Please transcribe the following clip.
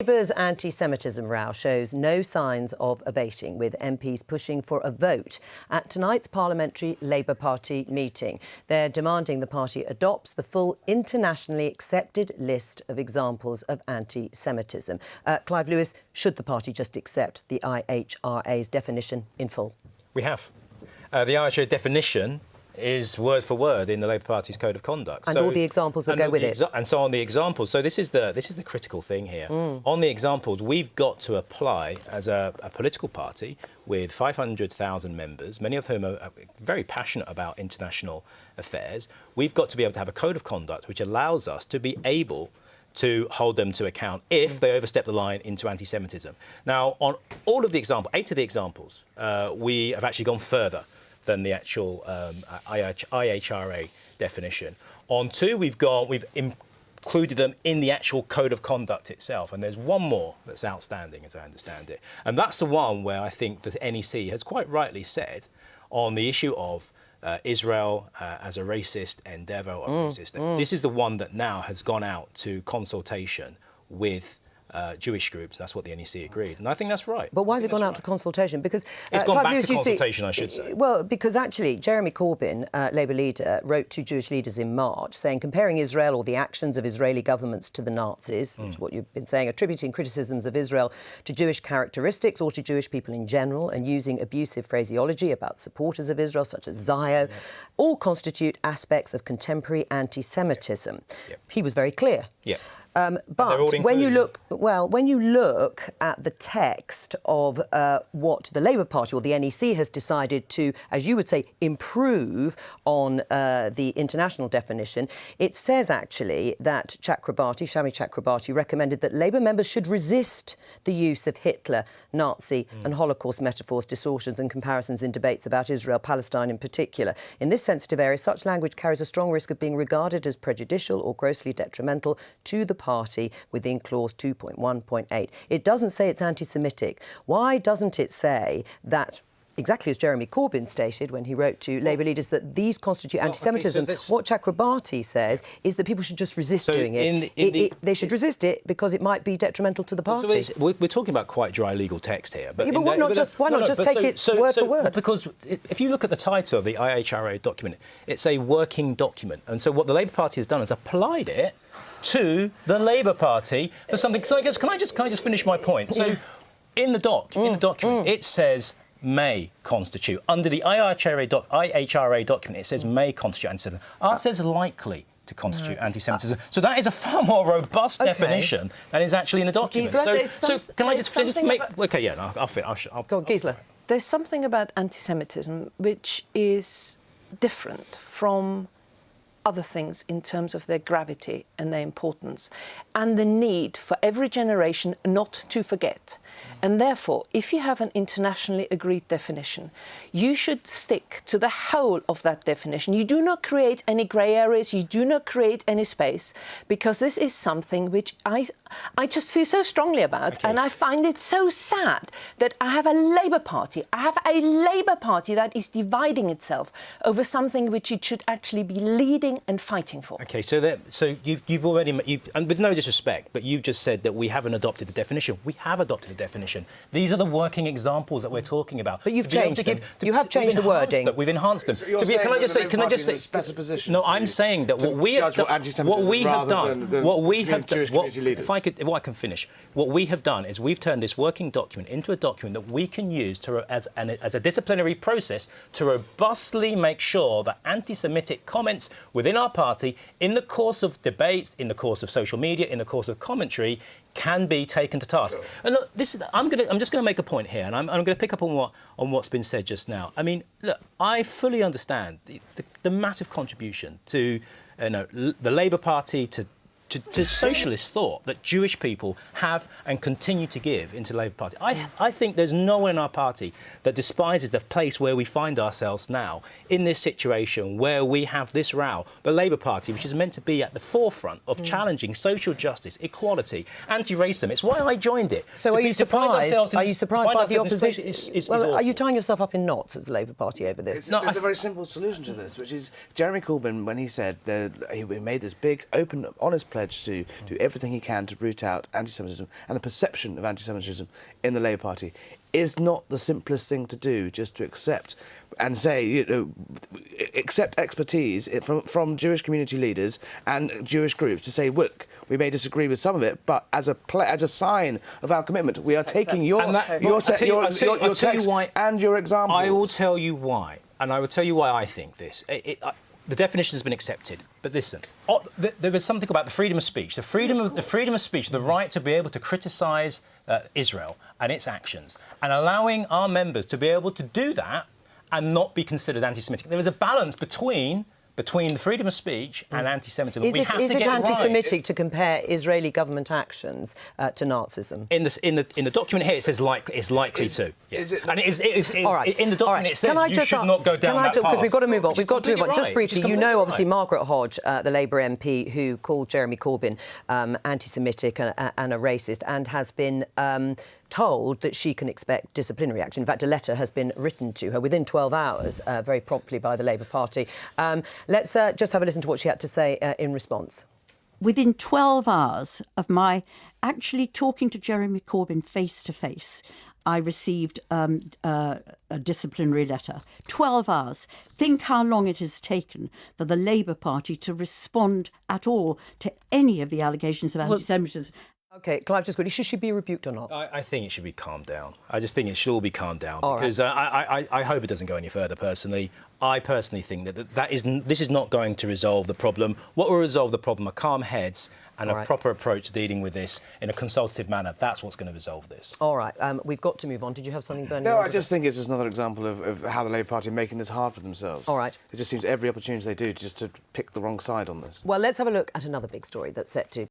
Labour's anti-Semitism row shows no signs of abating, with MPs pushing for a vote at tonight's parliamentary Labour Party meeting. They're demanding the party adopts the full internationally accepted list of examples of anti-Semitism. Clive Lewis, should the party just accept the IHRA's definition in full? We have. The IHRA definition is word for word in the Labour Party's Code of Conduct. And all the examples that go with it. And so on the examples. So this is the critical thing here. On the examples, we've got to apply as a political party with 500,000 members, many of whom are very passionate about international affairs. We've got to be able to have a Code of Conduct which allows us to be able to hold them to account if they overstep the line into anti-Semitism. Now, on all of the examples, 8 of the examples, we have actually gone further than the actual IHRA definition. On 2, we've included them in the actual Code of Conduct itself, and there's one more that's outstanding, as I understand it, and that's the one where I think the NEC has quite rightly said on the issue of Israel as a racist endeavour or racist. This is the one that now has gone out to consultation with Jewish groups. That's what the NEC agreed, and I think that's right. But why has it gone out to consultation? Because it's gone back to consultation, I should say. Well, because actually Jeremy Corbyn, Labour leader, wrote to Jewish leaders in March saying comparing Israel or the actions of Israeli governments to the Nazis, which is what you've been saying, attributing criticisms of Israel to Jewish characteristics or to Jewish people in general, and using abusive phraseology about supporters of Israel, such as Zio, all constitute aspects of contemporary anti-Semitism. He was very clear. But when you look at the text of what the Labour Party or the NEC has decided to, as you would say, improve on the international definition, it says actually that Shami Chakrabarti recommended that Labour members should resist the use of Hitler, Nazi and Holocaust metaphors, distortions and comparisons in debates about Israel, Palestine in particular. In this sensitive area, such language carries a strong risk of being regarded as prejudicial or grossly detrimental to the party within clause 2.1.8. It doesn't say it's anti-Semitic. Why doesn't it say that, exactly as Jeremy Corbyn stated when he wrote to Labour leaders, that these constitute anti-Semitism? What Chakrabarti says is that people should just resist doing it. They should resist it because it might be detrimental to the party. So we're talking about quite dry legal text here. But why not just take it word for word? Because if you look at the title of the IHRA document, it's a working document. And so what the Labour Party has done is applied it to the Labour Party for something. So can I just finish my point? So in the document, it says may constitute. Under the IHRA document, it says may constitute anti-Semitism. Ours says likely to constitute anti-Semitism. So that is a far more robust definition than is actually in the document. So can I just make... OK, yeah, I'll finish. Go on, Gisela. There's something about anti-Semitism which is different from other things in terms of their gravity and their importance, and the need for every generation not to forget. And therefore, if you have an internationally agreed definition, you should stick to the whole of that definition. You do not create any grey areas, you do not create any space, because this is something which I just feel so strongly about, and I find it so sad that I have a Labour Party. I have a Labour Party that is dividing itself over something which it should actually be leading and fighting for. OK, so you've already, and with no disrespect, but you've just said that we haven't adopted the definition. We have adopted the definition. These are the working examples that we're talking about. But you've changed them. You have changed the wording. We've enhanced them. So can I just say, better position? No, I'm saying that what we have done, what I can finish. What we have done is we've turned this working document into a document that we can use as a disciplinary process to robustly make sure that anti-Semitic comments within our party, in the course of debates, in the course of social media, in the course of commentary, can be taken to task. And look, I'm just going to make a point here, and I'm going to pick up on what's been said just now. I mean, look, I fully understand the massive contribution to the Labour Party, to socialist thought that Jewish people have and continue to give into the Labour Party. I think there's no one in our party that despises the place where we find ourselves now in this situation where we have this row. The Labour Party, which is meant to be at the forefront of challenging social justice, equality, anti-racism. It's why I joined it. So are you surprised? Are you surprised by the opposition? Well, are you tying yourself up in knots as the Labour Party over this? There's a very simple solution to this, which is Jeremy Corbyn, when he said that he made this big, open, honest pledge pledged to do everything he can to root out anti-Semitism and the perception of anti-Semitism in the Labour Party, is not the simplest thing to do, just to accept and say, you know, accept expertise from Jewish community leaders and Jewish groups to say, look, we may disagree with some of it, but as a sign of our commitment, we are taking your text and your examples. I will tell you why, and I will tell you why I think this. The definition has been accepted, but listen, there is something about the freedom of speech, the freedom of speech, the right to be able to criticise Israel and its actions, and allowing our members to be able to do that and not be considered anti-Semitic. There is a balance between freedom of speech and anti-Semitism. Is it anti-Semitic to compare Israeli government actions to Nazism? In the document here, it says it's likely to. Yes. And it is all right. In the document, it says you should not go down that path. Because we've got to move on. We've got to move on. Right. Just briefly, you know, obviously, Margaret Hodge, the Labour MP, who called Jeremy Corbyn anti-Semitic and a racist, and has been told that she can expect disciplinary action. In fact, a letter has been written to her within 12 hours, very promptly by the Labour Party. Let's just have a listen to what she had to say in response. Within 12 hours of my actually talking to Jeremy Corbyn face to face, I received a disciplinary letter. 12 hours. Think how long it has taken for the Labour Party to respond at all to any of the allegations of anti-Semitism. OK, Clive, just quickly, should she be rebuked or not? I think it should be calmed down. I just think it should all be calmed down because I hope it doesn't go any further, personally. I personally think that this is not going to resolve the problem. What will resolve the problem are calm heads and a proper approach to dealing with this in a consultative manner. That's what's going to resolve this. All right, we've got to move on. Did you have something, Bernie? No, I just think it's just another example of how the Labour Party are making this hard for themselves. All right. It just seems every opportunity they do just to pick the wrong side on this. Well, let's have a look at another big story that's set to